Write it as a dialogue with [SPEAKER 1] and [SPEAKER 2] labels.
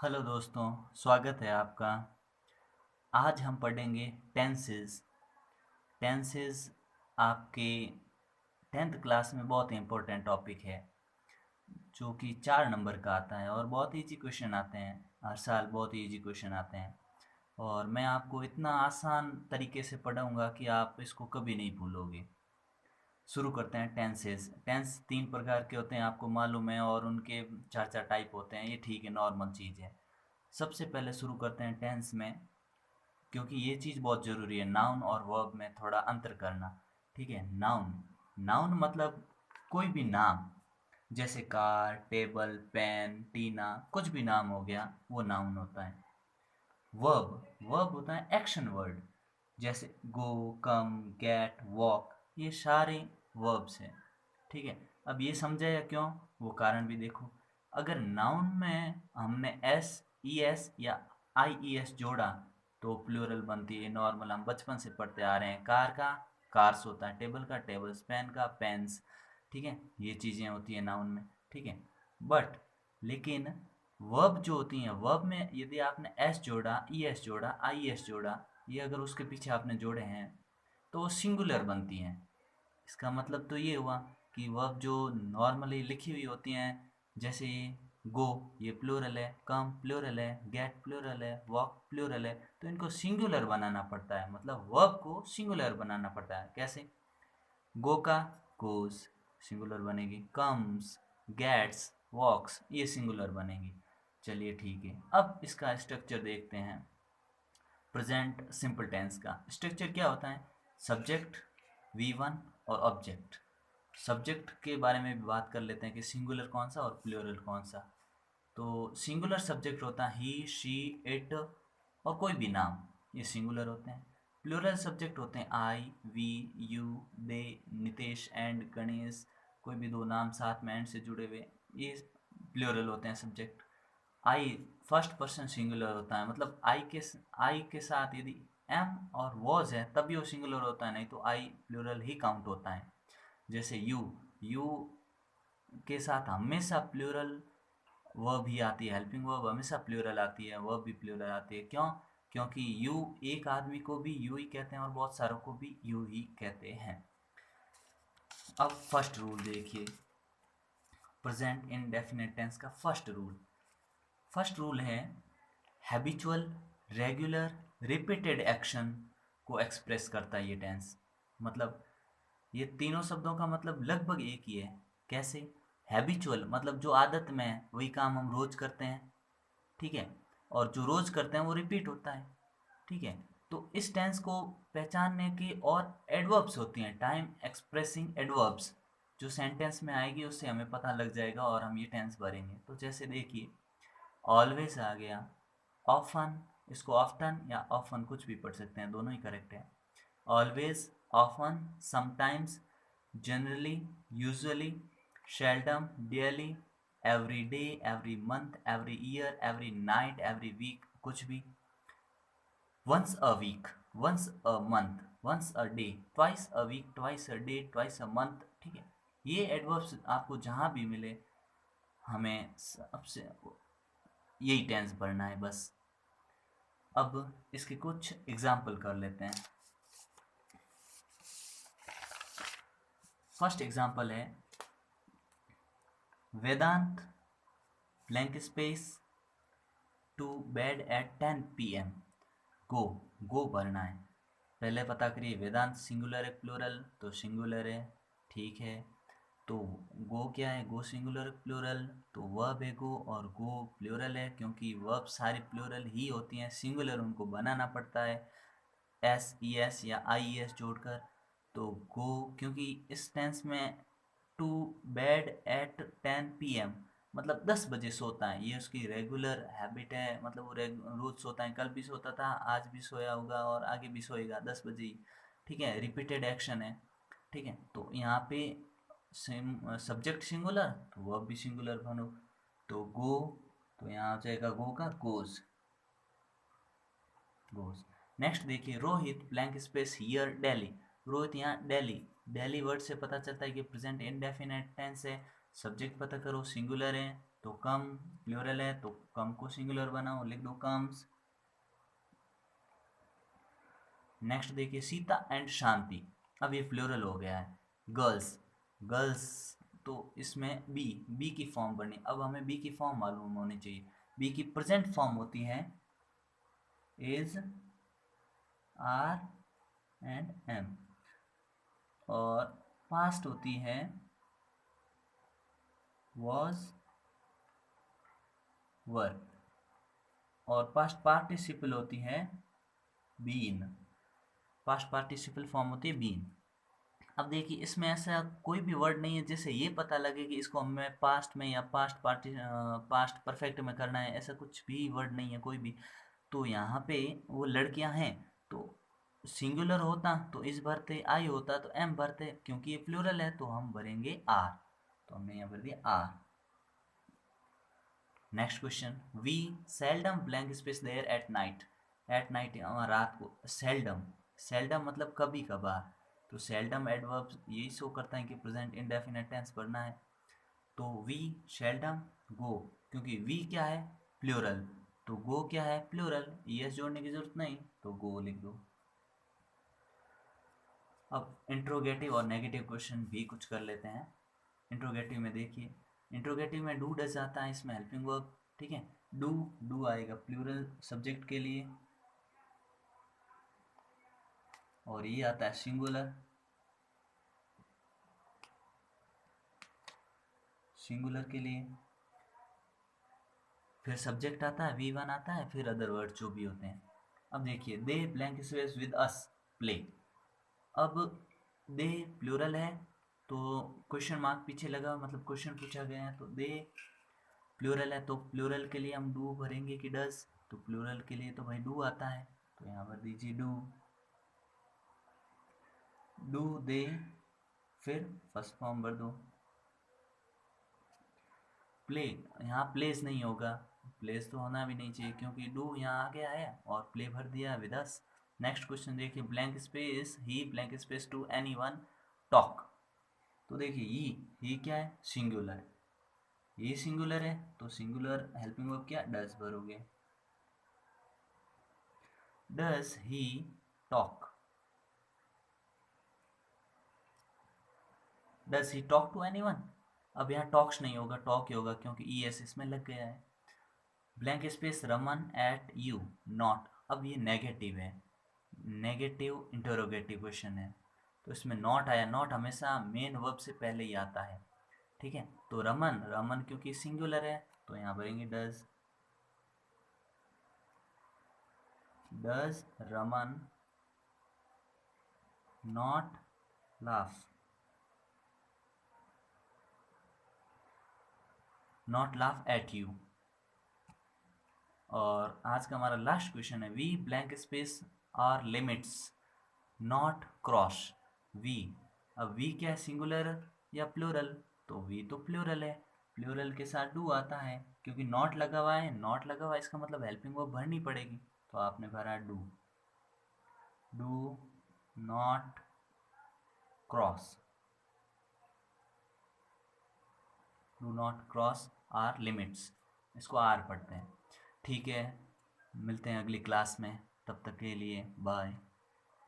[SPEAKER 1] Hello दोस्तों, स्वागत है आपका। आज हम पढ़ेंगे टेंसेस। टेंसेस आपके 10th क्लास में बहुत इम्पोर्टेंट टॉपिक है, जो कि 4 नंबर का आता है और बहुत इजी क्वेश्चन आते हैं। हर साल बहुत इजी क्वेश्चन आते हैं और मैं आपको इतना आसान तरीके से पढ़ाऊँगा कि आप इसको कभी नहीं भूलोगे। शुरू करते हैं टेंसेस। टेंस 3 प्रकार के होते हैं, आपको मालूम है, और उनके 4 4 टाइप होते हैं। ये ठीक है, नॉर्मल चीज़ है। सबसे पहले शुरू करते हैं टेंस में, क्योंकि ये चीज़ बहुत ज़रूरी है, नाउन और वर्ब में थोड़ा अंतर करना। ठीक है, नाउन। नाउन मतलब कोई भी नाम, जैसे कार, टेबल, पेन, टीना, कुछ भी नाम हो गया, वो नाउन होता है। वर्ब वर्ब होता है एक्शन वर्ड, जैसे गो, कम, गेट, वॉक, ये सारे वर्ब्स हैं। ठीक है, अब ये समझा या क्यों, वो कारण भी देखो। अगर नाउन में हमने एस ई एस या आई ई एस जोड़ा तो प्लूरल बनती है। नॉर्मल हम बचपन से पढ़ते आ रहे हैं, कार का कार्स होता है, टेबल का टेबल्स, पेन का पेन्स। ठीक है, ये चीज़ें होती है नाउन में। ठीक है, बट लेकिन वर्ब जो होती हैं, वर्ब में यदि आपने एस जोड़ा, ई एस जोड़ा, आई एस जोड़ा, ये अगर उसके पीछे आपने जोड़े हैं तो वो सिंगुलर बनती हैं। इसका मतलब तो ये हुआ कि वर्ब जो नॉर्मली लिखी हुई होती हैं, जैसे गो, ये प्लूरल है, कम प्लूरल है, गेट प्लूरल है, वॉक प्लूरल है, तो इनको सिंगुलर बनाना पड़ता है। मतलब वर्ब को सिंगुलर बनाना पड़ता है। कैसे? गो का गोज सिंगुलर बनेगी, कम्स, गेट्स, वॉक्स, ये सिंगुलर बनेगी। चलिए ठीक है, अब इसका स्ट्रक्चर देखते हैं। प्रेजेंट सिंपल टेंस का स्ट्रक्चर क्या होता है? सब्जेक्ट, वी वन और ऑब्जेक्ट। सब्जेक्ट के बारे में भी बात कर लेते हैं कि सिंगुलर कौन सा और प्लूरल कौन सा। तो सिंगुलर सब्जेक्ट होता है ही, शी, इट और कोई भी नाम, ये सिंगुलर होते हैं। प्लूरल सब्जेक्ट होते हैं I, we, you, they, Nitesh and Ganesh, कोई भी दो नाम साथ में एंड से जुड़े हुए, ये प्लूरल होते हैं सब्जेक्ट। आई फर्स्ट पर्सन सिंगुलर होता है, मतलब आई के साथ यदि एम और वॉज है तभी वो सिंगुलर होता है, नहीं तो आई प्लूरल ही काउंट होता है। जैसे यू के साथ हमेशा प्लूरल वर्ब ही आती है, हेल्पिंग वर्ब हमेशा प्लूरल आती है, वर्ब भी प्लूरल आती है। क्यों? क्योंकि यू एक आदमी को भी यू ही कहते हैं और बहुत सारों को भी यू ही कहते हैं। अब फर्स्ट रूल देखिए, प्रेजेंट इंडेफिनिट टेंस का फर्स्ट रूल है हैबिचुअल, रेगुलर, रिपीटेड एक्शन को एक्सप्रेस करता है ये टेंस। मतलब ये तीनों शब्दों का मतलब लगभग एक ही है। कैसे? हैबिचुअल मतलब जो आदत में है वही काम हम रोज करते हैं। ठीक है, और जो रोज करते हैं वो रिपीट होता है। ठीक है, तो इस टेंस को पहचानने की और एडवर्ब्स होती हैं, टाइम एक्सप्रेसिंग एडवर्ब्स, जो सेंटेंस में आएगी उससे हमें पता लग जाएगा और हम ये टेंस भरेंगे। तो जैसे देखिए, ऑलवेज आ गया, ऑफन, इसको ऑफ्टन या ऑफन कुछ भी पढ़ सकते हैं, दोनों ही करेक्ट है। Always, often, sometimes, generally, usually, seldom, daily, every day, every month, every year, every night, every week, कुछ भी। Once a week, once a month, once a day, twice a week, twice a day, twice a month. ठीक है, ये adverbs आपको जहाँ भी मिले हमें सबसे यही टेंस भरना है बस। अब इसके कुछ एग्जाम्पल कर लेते हैं। फर्स्ट एग्जाम्पल है Vedant blank space to bed at 10 PM। Go, go भरना है। पहले पता करिए वेदांत सिंगुलर है प्लूरल, तो सिंगुलर है। ठीक है, तो गो क्या है? गो सिंगुलर प्लूरल, तो वर्ब है गो, और गो प्लूरल है क्योंकि वर्ब सारी प्लूरल ही होती हैं, सिंगुलर उनको बनाना पड़ता है एस ई एस या आई ई एस जोड़कर। तो गो, क्योंकि इस टेंस में टू बेड एट 10 PM मतलब 10 बजे सोता है, ये उसकी रेगुलर हैबिट है। मतलब वो रोज सोता है, कल भी सोता था, आज भी सोया होगा और आगे भी सोएगा 10 बजे ही। ठीक है, रिपीटेड एक्शन है। ठीक है, तो यहाँ पे सब्जेक्ट सिंगुलर तो वर्ब भी सिंगुलर बनो, तो गो, तो यहाँ आ जाएगा गो का गोज, गोज। नेक्स्ट देखिए, Rohit blank space here daily. Rohit यहाँ डेली, डेली वर्ड से पता चलता है कि प्रेजेंट इंडेफिनिट टेंस है। सब्जेक्ट पता करो, सिंगुलर है, तो कम प्लूरल है तो कम को सिंगुलर बनाओ, लिख दो कम्स। नेक्स्ट देखिए सीता एंड शांति, अब ये प्लूरल हो गया है। गर्ल्स, गर्ल्स तो इसमें बी की फॉर्म बनी। अब हमें बी की फॉर्म मालूम होनी चाहिए। बी की प्रेजेंट फॉर्म होती है इज, आर एंड एम, और पास्ट होती है was, वर, और पास्ट पार्टिसिपल होती है बीन। पास्ट पार्टिसिपल फॉर्म होती है बीन। अब देखिए इसमें ऐसा कोई भी वर्ड नहीं है जिससे ये पता लगे कि इसको हमें पास्ट में या पास्ट परफेक्ट में करना है, ऐसा कुछ भी वर्ड नहीं है कोई भी। तो यहाँ पे वो लड़कियां हैं तो सिंगुलर होता तो इस भरते, आई होता तो एम भरते, क्योंकि ये प्लूरल है तो हम भरेंगे आर, तो हमने यहाँ भर दिया are. Next question, we seldom blank space there at night. At night रात को, सेल्डम, सेल्डम मतलब कभी कभार, तो सेल्डम एडवर्ब यही शो करता है कि प्रेजेंट इंडेफिनिट टेंस पढ़ना है। तो वी सेल्डम गो, क्योंकि वी क्या है प्लूरल, तो गो क्या है प्लूरल, यस जोड़ने की जरूरत नहीं तो गो लिख दो। अब इंट्रोगेटिव और नेगेटिव क्वेश्चन भी कुछ कर लेते हैं। इंट्रोगेटिव में देखिए, इंट्रोगेटिव में डू डज आता है, इसमें हेल्पिंग वर्ब, ठीक है। डू आएगा प्लूरल सब्जेक्ट के लिए, और ये आता है सिंगुलर, सिंगुलर के लिए। फिर सब्जेक्ट आता है V1 आता है, फिर अदर वर्ड जो भी होते हैं। अब देखिए they blank space with us play. अब दे प्लूरल है तो क्वेश्चन मार्क पीछे लगा, मतलब क्वेश्चन पूछा गया है, तो दे प्लूरल है तो प्लूरल के लिए हम डू भरेंगे कि डज, तो प्लूरल के लिए तो भाई डू आता है, तो यहाँ पर दीजिए डू, डू दे, फिर फर्स्ट फॉर्म भर दो। प्ले, यहाँ प्लेस नहीं होगा, प्लेस तो होना भी नहीं चाहिए क्योंकि डू यहाँ आ गया है और प्ले भर दिया विद अस। नेक्स्ट क्वेश्चन देखिए, ब्लैंक स्पेस ही blank space to anyone talk. तो देखिए ही क्या है सिंगुलर, ये सिंगुलर है तो सिंगुलर हेल्पिंग वर्ब क्या डज भरोगे, does he talk, does he talk to anyone. अब यहाँ टॉक्स नहीं होगा, टॉक ही होगा क्योंकि ई एस इसमें लग गया है। Blank space Raman at you not, अब ये नेगेटिव है, नेगेटिव इंटरोगेटिव क्वेश्चन है तो इसमें नॉट आया। नॉट हमेशा मेन वर्ब से पहले ही आता है, ठीक है। तो रमन, रमन क्योंकि सिंगुलर है तो यहाँ भरेंगे does, does Raman not laugh, not laugh at you. और आज का हमारा लास्ट क्वेश्चन है, we blank space are limits not cross we. अब वी क्या है सिंगुलर या प्लूरल, तो वी तो प्लूरल है, प्लूरल के साथ डू आता है, क्योंकि नॉट लगा हुआ है, नॉट लगा हुआ है इसका मतलब हेल्पिंग वर्ब भरनी पड़ेगी, तो आपने भरा do, do not cross, do not cross our limits, इसको आर पढ़ते हैं, ठीक है। मिलते हैं अगली क्लास में, तब तक के लिए बाय।